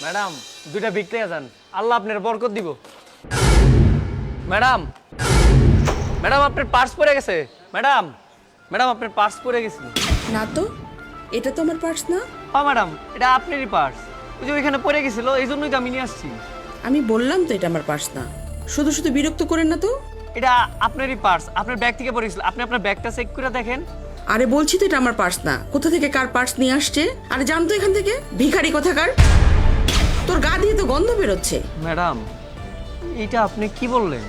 Madam দুইটা ভিক্ষা যান, আল্লাহ আপনার বরকত দিব। ম্যাডাম ম্যাডাম আপনার পার্স পড়ে গেছে। ম্যাডাম ম্যাডাম আপনার পার্স পড়ে গেছিল। না তো, এটা তো আমার পার্স না। হ্যাঁ ম্যাডাম, এটা আপনারই পার্স। ওই যে ওইখানে পড়ে গেছিল, এই জন্যই তো আমি নিয়ে আসছি। আমি বললাম তো এটা আমার পার্স না। শুধু শুধু বিরক্ত করেন না তো। এটা আপনারই পার্স, আপনার ব্যাগ থেকে পড়ে গেছিল। আপনি আপনার ব্যাগটা চেক করে দেখেন। আরে বলছি তো এটা আমার পার্স না। কোথা থেকে কার পার্স নিয়ে আসছে? আরে জান তো এখান থেকে, ভিখারি কোথাকার। তোর গা দিয়ে তো গন্ধ বেরোচ্ছে। ম্যাডাম এটা আপনি কি বললেন?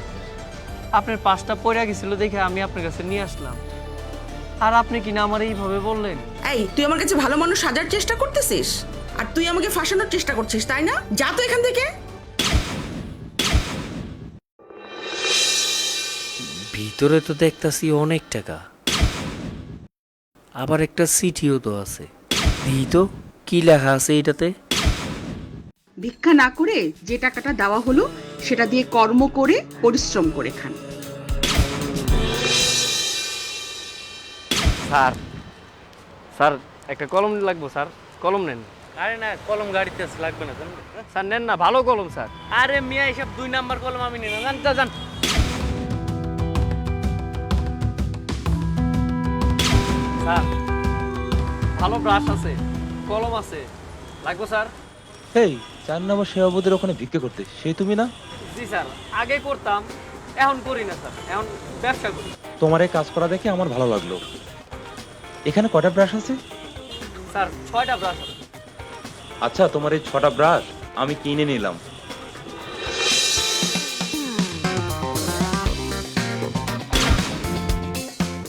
আপনার পার্সটা পড়ে গেছিল দেখে আমি আপনার কাছে নিয়ে আসলাম, আর আপনি কিনা আমার এইভাবে বললেন। এই, তুই আমার কাছে ভালো মানুষ সাজার চেষ্টা করতেছিস, আর তুই আমাকে ফাঁসানোর চেষ্টা করছিস, তাই না? যা তো এখান থেকে। ভিতরে তো দেখতাছি অনেক টাকা, আবার একটা চিঠিও তো আছে। দিই তো কি লেখা আছে এটাতে? ভিক্ষা না করে যে টাকাটা দেওয়া হলো সেটা দিয়ে কর্ম করে পরিশ্রম করে খান। স্যার স্যার একটা কলম লাগবে স্যার, কলম নেন। আরে না, কলম গাড়িতে আছে, লাগবে না। স্যার নেন না, ভালো কলম স্যার। আরে মিয়া এসব 2 নাম্বার কলম আমি নেন, জানতে যান। স্যার ভালো ব্রাশ আছে, কলম আছে, লাগবে স্যার। এই 4 নম্বর সেবাবুদের ওখানে ভিক্ষা করতে, সেই তুমি না? জি স্যার, আগে করতাম, এখন করি না স্যার, এখন ব্যবসা করি। তোমার এই কাজ করা দেখে আমার ভালো লাগলো। এখানে কয়টা ব্রাশ আছে? স্যার 6টা ব্রাশ আছে। আচ্ছা, তোমার এই 6টা ব্রাশ আমি কিনে নিলাম।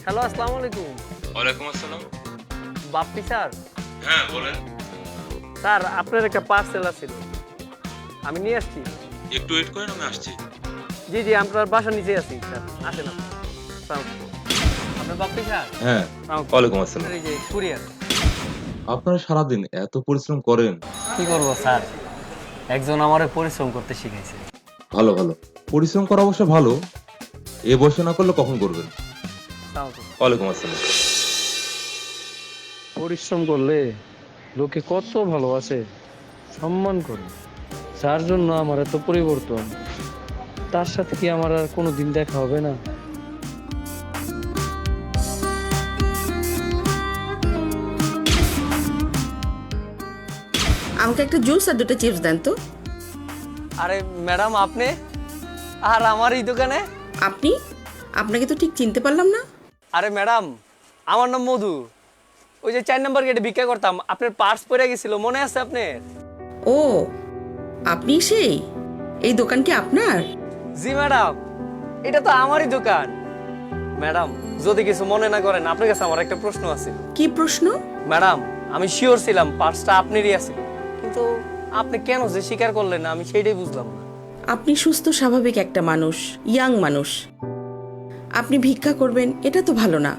হ্যালো, আসসালামু আলাইকুম। ওয়ালাইকুম আসসালাম। বাপ্পি স্যার? হ্যাঁ বলেন। স্যার আপনার একটা পার্সেল আছিল, আমি নিয়ে আসছি। একটু ওয়েট করেন, আমি আসছি। জি জি, আপনার বাসার নিচে আছি স্যার, আসেন আপনি। আপনার বাপ্পি স্যার? হ্যাঁ, ওয়ালাইকুম আসসালাম। এই যে কুরিয়ার। আপনারা সারাদিন এত পরিশ্রম করেন? কি করব স্যার, একজন আমারে পরিশ্রম করতে শিখাইছে। ভালো ভালো, পরিশ্রম করা অবশ্য ভালো। এ বয়সে না করলে কখন করবেন? ওয়ালাইকুম আসসালাম। পরিশ্রম করলে লোকে কত ভালোবাসে, সম্মান করে। যার জন্য আমার এত পরিবর্তন, তার সাথে কি আমার আর কোনো দিন দেখা হবে না? আমাকে একটা জুস আর 2টা চিপস দেন তো। আরে ম্যাডাম আপনি, আর আমার এই দোকানে? আপনি? আপনাকে তো ঠিক চিনতে পারলাম না। আরে ম্যাডাম, আমার নাম মধু। ওই যে 4 নম্বর গেটে ভিক্ষা করতাম, আপনার পার্স পড়ে গেছিল, মনে আছে আপনার? ও, আপনি সেই? এই দোকান কি আপনার? জি ম্যাডাম, এটা তো আমারই দোকান। ম্যাডাম যদি কিছু মনে না করেন, আপনার কাছে আমার একটা প্রশ্ন আছে। কি প্রশ্ন? ম্যাডাম আমি শিওর ছিলাম পার্সটা আপনারই আছে, কিন্তু আপনি কেন যে স্বীকার করলেন না, আমি সেইটাই বুঝলাম না। আপনি সুস্থ স্বাভাবিক একটা মানুষ, ইয়াং মানুষ, আপনি ভিক্ষা করবেন এটা তো ভালো না।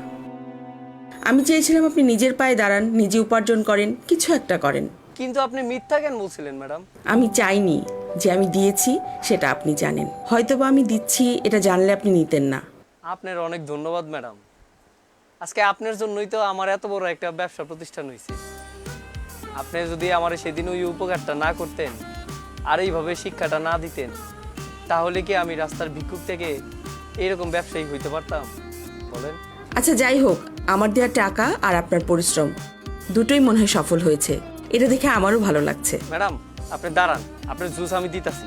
আমি চেয়েছিলাম আপনি নিজের পায়ে দাঁড়ান, নিজে উপার্জন করেন, কিছু একটা করেন। কিন্তু আপনি মিথ্যা কেন বলছিলেন ম্যাডাম? আমি চাইনি যে আমি দিয়েছি সেটা আপনি জানেন। হয়তোবা আমি দিচ্ছি এটা জানলে আপনি নিতেন না। আপনার অনেক ধন্যবাদ ম্যাডাম। আজকে আপনার জন্যই তো আমার এত বড় একটা ব্যবসা প্রতিষ্ঠান হয়েছে। আপনি যদি আমার সেদিন ওই উপকারটা না করতেন, আর এইভাবে শিক্ষাটা না দিতেন, তাহলে কি আমি রাস্তার ভিক্ষুক থেকে এইরকম ব্যবসায়ী হইতে পারতাম বলেন? আচ্ছা যাই হোক, আমার দেওয়া টাকা আর আপনার পরিশ্রম দুটোই মনে হয় সফল হয়েছে। এটা দেখে আমারও ভালো লাগছে। ম্যাডাম আপনি দাঁড়ান, আপনার জুস আমি দিতাছি।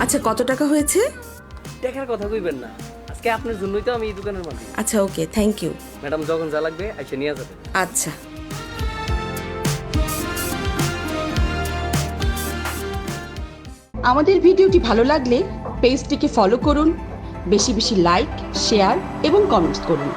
আচ্ছা, কত টাকা হয়েছে? দেখার কথা কইবেন না, আজকে আপনার জন্যই তো আমি এই দোকানের মালিক। আচ্ছা ওকে, থ্যাংক ইউ। ম্যাডাম যখন যা লাগবে এসে নিয়ে যাবেন। আচ্ছা। আমাদের ভিডিওটি ভালো লাগলে পেজটিকে ফলো করুন, বেশি বেশি লাইক, শেয়ার এবং কমেন্টস করুন।